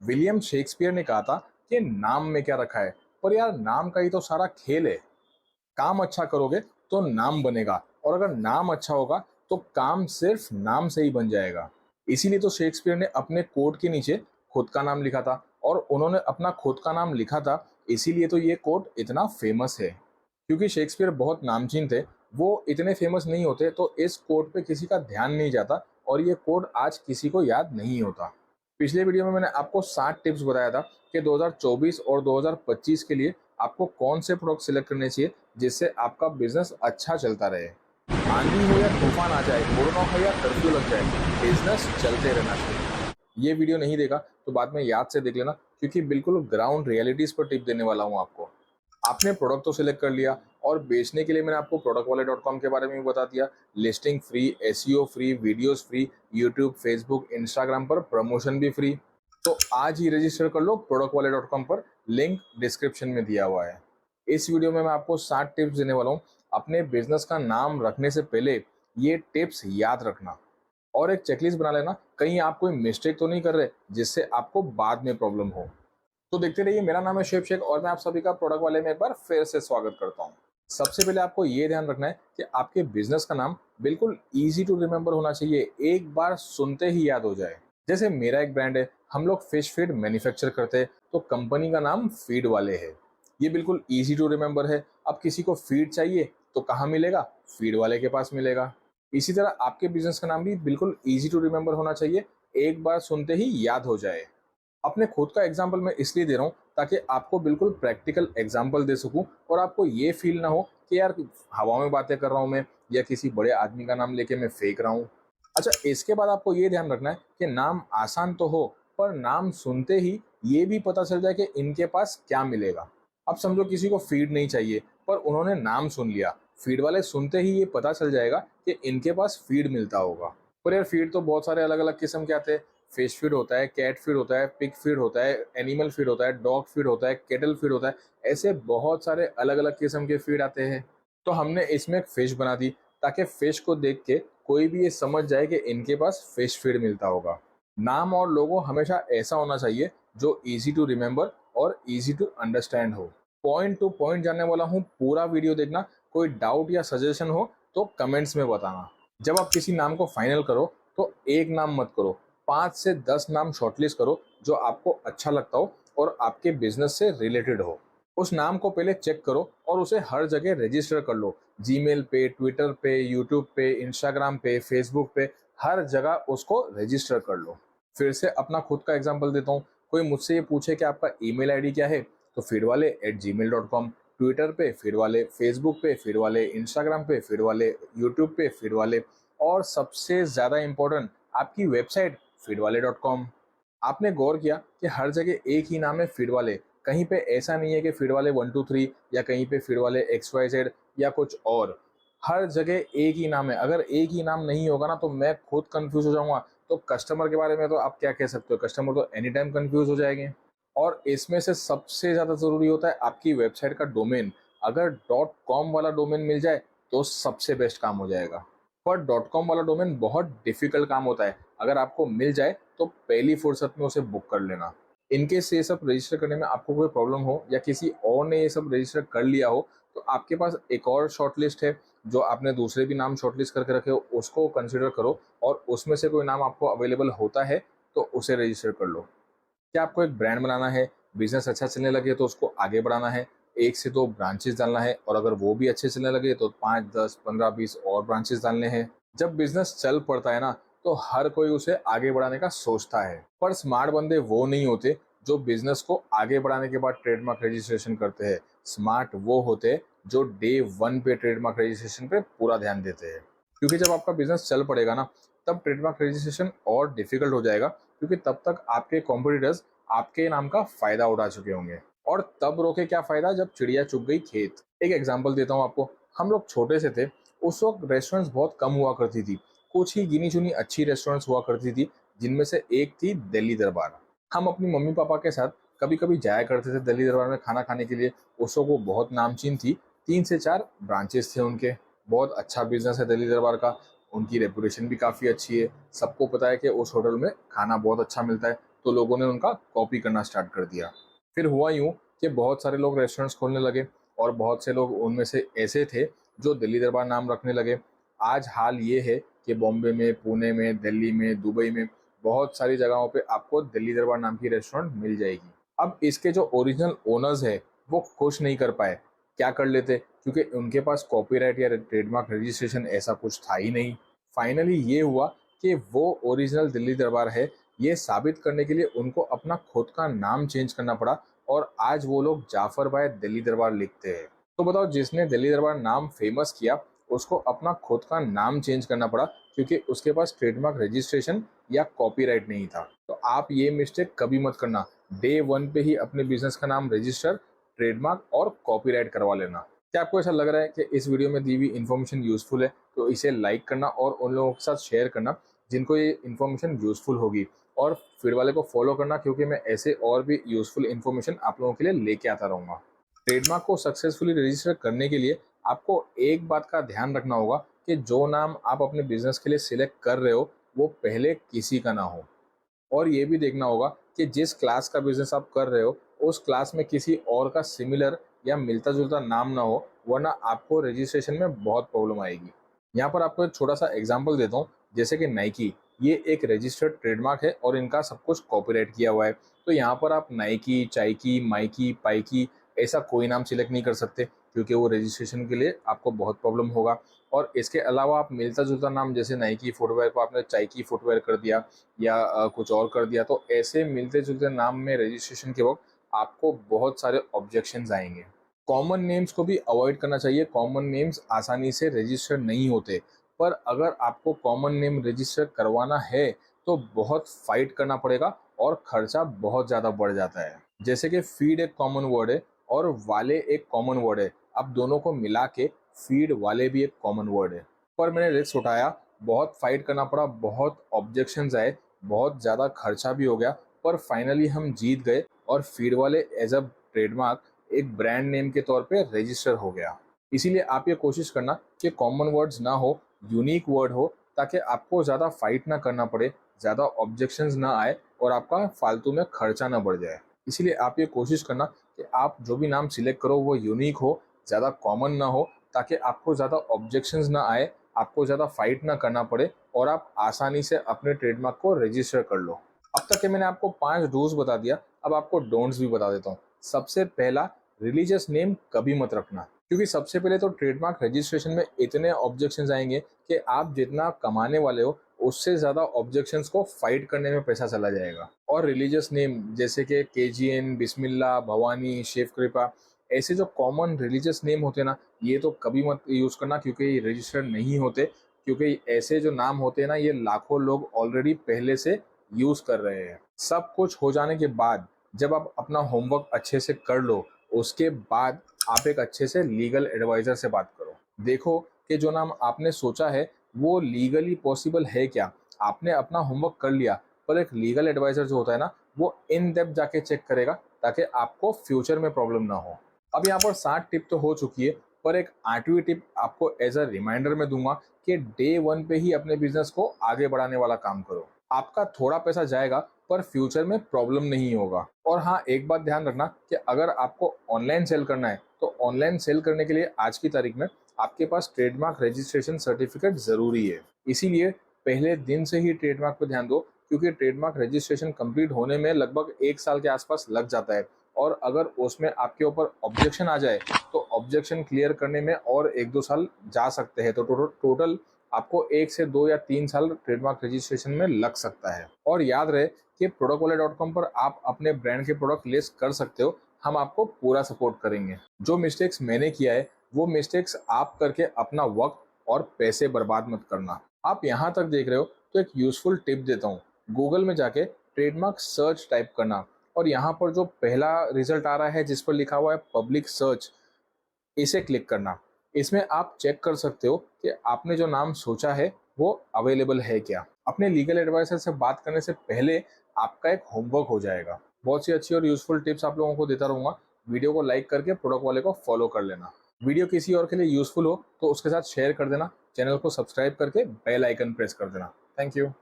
William Shakespeare ने कहा था कि नाम में क्या रखा है, पर यार नाम का ही तो सारा खेल है। काम अच्छा करोगे तो नाम बनेगा, और अगर नाम अच्छा होगा तो काम सिर्फ नाम से ही बन जाएगा। इसीलिए तो शेक्सपियर ने अपने कोट के नीचे खुद का नाम लिखा था, और उन्होंने अपना खुद का नाम लिखा था, इसीलिए तो ये कोट इतना फेमस है। क्योंकि शेक्सपियर बहुत नामचीन थे, वो इतने फेमस नहीं होते तो इस कोट पे किसी का ध्यान नहीं जाता, और ये कोट आज किसी को याद नहीं होता। पिछले वीडियो में मैंने आपको 7 टिप्स बताया था कि 2024 और 2025 के लिए आपको कौन से प्रोडक्ट सिलेक्ट करने चाहिए जिससे आपका बिजनेस अच्छा चलता रहे। आंधी हो या तूफान आ जाए, कोरोना हो या कर्फ्यू लग जाए, बिजनेस चलते रहना चाहिए। ये वीडियो नहीं देखा तो बाद में याद से देख लेना, क्योंकि बिल्कुल ग्राउंड रियलिटीज पर टिप देने वाला हूँ आपको। आपने प्रोडक्ट तो सिलेक्ट कर लिया, और बेचने के लिए मैंने आपको प्रोडक्टवाले.com के बारे में भी बता दिया। Listing free, SEO free, videos free, YouTube, Facebook, Instagram पर प्रमोशन भी फ्री। तो आज ही रजिस्टर कर लो प्रोडक्टवाले.com पर, लिंक डिस्क्रिप्शन में दिया हुआ है। इस वीडियो में मैं आपको 7 टिप्स देने वाला हूँ। अपने बिजनेस का नाम रखने से पहले ये टिप्स याद रखना, और एक चेकलिस्ट बना लेना, कहीं आप कोई मिस्टेक तो नहीं कर रहे जिससे आपको बाद में प्रॉब्लम हो। तो देखते रहिए। मेरा नाम है शिव शेख, और मैं आप सभी का प्रोडक्ट वाले में एक बार फिर से स्वागत करता हूँ। सबसे पहले आपको ये ध्यान रखना है कि आपके बिजनेस का नाम बिल्कुल इजी टू रिमेम्बर होना चाहिए, एक बार सुनते ही याद हो जाए। जैसे मेरा एक ब्रांड है, हम लोग फिश फीड मैन्युफैक्चर करते हैं, तो कंपनी का नाम फीड वाले है। ये बिल्कुल इजी टू रिमेम्बर है। अब किसी को फीड चाहिए तो कहाँ मिलेगा? फीड वाले के पास मिलेगा। इसी तरह आपके बिजनेस का नाम भी बिल्कुल इजी टू रिमेम्बर होना चाहिए, एक बार सुनते ही याद हो जाए। अपने खुद का एग्जाम्पल मैं इसलिए दे रहा हूँ ताकि आपको बिल्कुल प्रैक्टिकल एग्जाम्पल दे सकूं, और आपको ये फील ना हो कि यार हवा में बातें कर रहा हूँ मैं, या किसी बड़े आदमी का नाम लेके मैं फेंक रहा हूँ। अच्छा, इसके बाद आपको ये ध्यान रखना है कि नाम आसान तो हो, पर नाम सुनते ही ये भी पता चल जाए कि इनके पास क्या मिलेगा। अब समझो किसी को फीड नहीं चाहिए, पर उन्होंने नाम सुन लिया। फीड वाले सुनते ही ये पता चल जाएगा कि इनके पास फीड मिलता होगा। पर यार फीड तो बहुत सारे अलग अलग किस्म के आते हैं। फिश फीड होता है, कैट फीड होता है, पिग फीड होता है, एनिमल फीड होता है, डॉग फीड होता है, केटल फीड होता है। ऐसे बहुत सारे अलग अलग किस्म के फीड आते हैं। तो हमने इसमें एक फिश बना दी ताकि फिश को देख के कोई भी ये समझ जाए कि इनके पास फिश फीड मिलता होगा। नाम और लोगो हमेशा ऐसा होना चाहिए जो इजी टू रिमेम्बर और इजी टू अंडरस्टैंड हो। पॉइंट टू पॉइंट जानने वाला हूँ, पूरा वीडियो देखना। कोई डाउट या सजेशन हो तो कमेंट्स में बताना। जब आप किसी नाम को फाइनल करो तो एक नाम मत करो, 5 से 10 नाम शॉर्टलिस्ट करो जो आपको अच्छा लगता हो और आपके बिजनेस से रिलेटेड हो। उस नाम को पहले चेक करो और उसे हर जगह रजिस्टर कर लो। जीमेल पे, ट्विटर पे, यूट्यूब पे, इंस्टाग्राम पे, फेसबुक पे, हर जगह उसको रजिस्टर कर लो। फिर से अपना खुद का एग्जाम्पल देता हूँ। कोई मुझसे ये पूछे कि आपका ईमेल आईडी क्या है, तो feedwale@gmail.com। ट्विटर पे feedwale, फेसबुक पे feedwale, इंस्टाग्राम पे feedwale, यूट्यूब पे feedwale, और सबसे ज़्यादा इम्पोर्टेंट आपकी वेबसाइट feedwale.com। आपने गौर किया कि हर जगह एक ही नाम है feedwale, कहीं पे ऐसा नहीं है कि feedwale 123 या कहीं पे feedwale XYZ या कुछ और। हर जगह एक ही नाम है। अगर एक ही नाम नहीं होगा ना तो मैं खुद कंफ्यूज हो जाऊंगा। तो कस्टमर के बारे में तो आप क्या कह सकते हो? कस्टमर तो एनी टाइम कंफ्यूज हो जाएंगे। और इसमें से सबसे ज़्यादा ज़रूरी होता है आपकी वेबसाइट का डोमेन। अगर .com वाला डोमेन मिल जाए तो सबसे बेस्ट काम हो जाएगा। पर .com वाला डोमेन बहुत डिफिकल्ट काम होता है। अगर आपको मिल जाए तो पहली फुर्सत में उसे बुक कर लेना। इनकेस ये सब रजिस्टर करने में आपको कोई प्रॉब्लम हो, या किसी और ने ये सब रजिस्टर कर लिया हो, तो आपके पास एक और शॉर्टलिस्ट है जो आपने दूसरे भी नाम शॉर्टलिस्ट करके रखे हो, उसको कंसिडर करो, और उसमें से कोई नाम आपको अवेलेबल होता है तो उसे रजिस्टर कर लो। क्या आपको एक ब्रांड बनाना है, बिजनेस अच्छा चलने लगे तो उसको आगे बढ़ाना है, 1 से 2 ब्रांचेस डालना है, और अगर वो भी अच्छे चलने लगे तो 5, 10, 15, 20 और ब्रांचेस डालने हैं। जब बिजनेस चल पड़ता है ना, तो हर कोई उसे आगे बढ़ाने का सोचता है। पर स्मार्ट बंदे वो नहीं होते जो बिजनेस को आगे बढ़ाने के बाद ट्रेडमार्क रजिस्ट्रेशन करते हैं। स्मार्ट वो होते जो डे 1 पे ट्रेडमार्क रजिस्ट्रेशन पे पूरा ध्यान देते हैं। क्योंकि जब आपका बिजनेस चल पड़ेगा ना, तब ट्रेडमार्क रजिस्ट्रेशन और डिफिकल्ट हो जाएगा, क्योंकि तब तक आपके कॉम्पिटिटर्स आपके नाम का फायदा उठा चुके होंगे। और तब रोके क्या फायदा जब चिड़िया चुग गई खेत। एक एग्जांपल देता हूँ आपको। हम लोग छोटे से थे, उस वक्त रेस्टोरेंट्स बहुत कम हुआ करती थी। कुछ ही गिनी चुनी अच्छी रेस्टोरेंट्स हुआ करती थी, जिनमें से एक थी दिल्ली दरबार। हम अपनी मम्मी पापा के साथ कभी कभी जाया करते थे दिल्ली दरबार में खाना खाने के लिए। उस वक्त वो बहुत नामचीन थी, 3 से 4 ब्रांचेस थे उनके। बहुत अच्छा बिजनेस है दिल्ली दरबार का, उनकी रेपुटेशन भी काफ़ी अच्छी है। सबको पता है कि उस होटल में खाना बहुत अच्छा मिलता है। तो लोगों ने उनका कॉपी करना स्टार्ट कर दिया। फिर हुआ यूँ कि बहुत सारे लोग रेस्टोरेंट्स खोलने लगे और बहुत से लोग उनमें से ऐसे थे जो दिल्ली दरबार नाम रखने लगे। आज हाल ये है कि बॉम्बे में, पुणे में, दिल्ली में, दुबई में बहुत सारी जगहों पे आपको दिल्ली दरबार नाम की रेस्टोरेंट मिल जाएगी। अब इसके जो ओरिजिनल ओनर्स है वो खुश नहीं कर पाए। क्या कर लेते, क्योंकि उनके पास कॉपीराइट या ट्रेडमार्क रजिस्ट्रेशन ऐसा कुछ था ही नहीं। फाइनली ये हुआ कि वो ओरिजिनल दिल्ली दरबार है, ये साबित करने के लिए उनको अपना खुद का नाम चेंज करना पड़ा और आज वो लोग जाफर भाई दिल्ली दरबार लिखते हैं। तो बताओ, जिसने दिल्ली दरबार नाम फेमस किया उसको अपना खुद का नाम चेंज करना पड़ा क्योंकि उसके पास ट्रेडमार्क रजिस्ट्रेशन या कॉपीराइट नहीं था। तो आप ये मिस्टेक कभी मत करना। डे वन पे ही अपने बिजनेस का नाम रजिस्टर, ट्रेडमार्क और कॉपीराइट करवा लेना। क्या आपको ऐसा लग रहा है कि इस वीडियो में दी हुई इन्फॉर्मेशन यूजफुल है? तो इसे लाइक करना और उन लोगों के साथ शेयर करना जिनको ये इन्फॉर्मेशन यूजफुल होगी, और फीड वाले को फॉलो करना क्योंकि मैं ऐसे और भी यूजफुल इन्फॉर्मेशन आप लोगों के लिए लेके आता रहूँगा। ट्रेडमार्क को सक्सेसफुली रजिस्टर करने के लिए आपको एक बात का ध्यान रखना होगा कि जो नाम आप अपने बिजनेस के लिए सिलेक्ट कर रहे हो वो पहले किसी का ना हो, और ये भी देखना होगा कि जिस क्लास का बिजनेस आप कर रहे हो उस क्लास में किसी और का सिमिलर या मिलता जुलता नाम ना हो, वरना आपको रजिस्ट्रेशन में बहुत प्रॉब्लम आएगी। यहाँ पर आपको एक छोटा सा एग्जांपल देता हूँ। जैसे कि नाइकी, ये एक रजिस्टर्ड ट्रेडमार्क है और इनका सब कुछ कॉपीराइट किया हुआ है। तो यहाँ पर आप नाइकी, चाइकी, माइकी, पाइकी ऐसा कोई नाम सिलेक्ट नहीं कर सकते क्योंकि वो रजिस्ट्रेशन के लिए आपको बहुत प्रॉब्लम होगा। और इसके अलावा आप मिलता जुलता नाम जैसे नाइकी फुटवेयर को आपने चाइकी फुटवेयर कर दिया या कुछ और कर दिया, तो ऐसे मिलते जुलते नाम में रजिस्ट्रेशन के वक्त आपको बहुत सारे ऑब्जेक्शंस आएंगे। कॉमन नेम्स को भी अवॉइड करना चाहिए। कॉमन नेम्स आसानी से रजिस्टर नहीं होते, पर अगर आपको कॉमन नेम रजिस्टर करवाना है तो बहुत फाइट करना पड़ेगा और खर्चा बहुत ज़्यादा बढ़ जाता है। जैसे कि फीड एक कॉमन वर्ड है और वाले एक कॉमन वर्ड है, अब दोनों को मिला के फीड वाले भी एक कॉमन वर्ड है। पर मैंने रिस्क उठाया, बहुत फाइट करना पड़ा, बहुत ऑब्जेक्शंस आए, बहुत ज़्यादा खर्चा भी हो गया, पर फाइनली हम जीत गए और फीड वाले एज अ ट्रेडमार्क एक ब्रांड नेम के तौर पे रजिस्टर हो गया। इसीलिए आप ये कोशिश करना कि कॉमन वर्ड्स ना हो, यूनिक वर्ड हो, ताकि आपको ज़्यादा फाइट ना करना पड़े, ज़्यादा ऑब्जेक्शंस ना आए और आपका फालतू में खर्चा ना बढ़ जाए। इसीलिए आप ये कोशिश करना कि आप जो भी नाम सिलेक्ट करो वो यूनिक हो, ज़्यादा कॉमन ना हो, ताकि आपको ज़्यादा ऑब्जेक्शंस ना आए, आपको ज़्यादा फाइट ना करना पड़े और आप आसानी से अपने ट्रेडमार्क को रजिस्टर कर लो। अब तक के मैंने आपको 5 डूज बता दिया, अब आपको डोंट्स भी बता देता हूँ। सबसे पहला, रिलीजियस नेम कभी मत रखना, क्योंकि सबसे पहले तो ट्रेडमार्क रजिस्ट्रेशन में इतने ऑब्जेक्शंस आएंगे कि आप जितना कमाने वाले हो उससे ज़्यादा ऑब्जेक्शंस को फाइट करने में पैसा चला जाएगा। और रिलीजियस नेम जैसे कि केजीएन, बिस्मिल्लाह, भवानी, शिव कृपा, ऐसे जो कॉमन रिलीजियस नेम होते हैं ना, ये तो कभी मत यूज़ करना क्योंकि ये रजिस्टर्ड नहीं होते। क्योंकि ऐसे जो नाम होते हैं ना, ये लाखों लोग ऑलरेडी पहले से यूज़ कर रहे हैं। सब कुछ हो जाने के बाद जब आप अपना होमवर्क अच्छे से कर लो, उसके बाद आप एक अच्छे से लीगल एडवाइज़र से बात करो। देखो कि जो नाम आपने सोचा है वो लीगली पॉसिबल है क्या। आपने अपना होमवर्क कर लिया, पर एक लीगल एडवाइज़र जो होता है ना, वो इन डेप्थ जाके चेक करेगा ताकि आपको फ्यूचर में प्रॉब्लम ना हो। अब यहाँ पर 7 टिप तो हो चुकी है, पर एक 8वीं टिप आपको एज अ रिमाइंडर में दूंगा कि डे 1 पे ही अपने बिजनेस को आगे बढ़ाने वाला काम करो। आपका थोड़ा पैसा जाएगा पर फ्यूचर में प्रॉब्लम नहीं होगा। और हाँ, एक बात ध्यान रखना कि अगर आपको ऑनलाइन सेल करना है तो ऑनलाइन सेल करने के लिए आज की तारीख में आपके पास ट्रेडमार्क रजिस्ट्रेशन सर्टिफिकेट जरूरी है। इसीलिए पहले दिन से ही ट्रेडमार्क पर ध्यान दो, क्योंकि ट्रेडमार्क रजिस्ट्रेशन कंप्लीट होने में लगभग 1 साल के आसपास लग जाता है। और अगर उसमें आपके ऊपर ऑब्जेक्शन आ जाए तो ऑब्जेक्शन क्लियर करने में और 1-2 साल जा सकते हैं। तो टोटल आपको 1 से 2 या 3 साल ट्रेडमार्क रजिस्ट्रेशन में लग सकता है। और याद रहे कि प्रोडक्टवाले.com पर आप अपने ब्रांड के प्रोडक्ट लिस्ट कर सकते हो, हम आपको पूरा सपोर्ट करेंगे। जो मिस्टेक्स मैंने किया है वो मिस्टेक्स आप करके अपना वक्त और पैसे बर्बाद मत करना। आप यहाँ तक देख रहे हो तो एक यूजफुल टिप देता हूँ। गूगल में जाके ट्रेडमार्क सर्च टाइप करना और यहाँ पर जो पहला रिजल्ट आ रहा है जिस पर लिखा हुआ है पब्लिक सर्च, इसे क्लिक करना। इसमें आप चेक कर सकते हो कि आपने जो नाम सोचा है वो अवेलेबल है क्या। अपने लीगल एडवाइजर से बात करने से पहले आपका एक होमवर्क हो जाएगा। बहुत सी अच्छी और यूजफुल टिप्स आप लोगों को देता रहूंगा। वीडियो को लाइक करके प्रोडक्ट वाले को फॉलो कर लेना। वीडियो किसी और के लिए यूजफुल हो तो उसके साथ शेयर कर देना। चैनल को सब्सक्राइब करके बेल आइकन प्रेस कर देना। Thank you.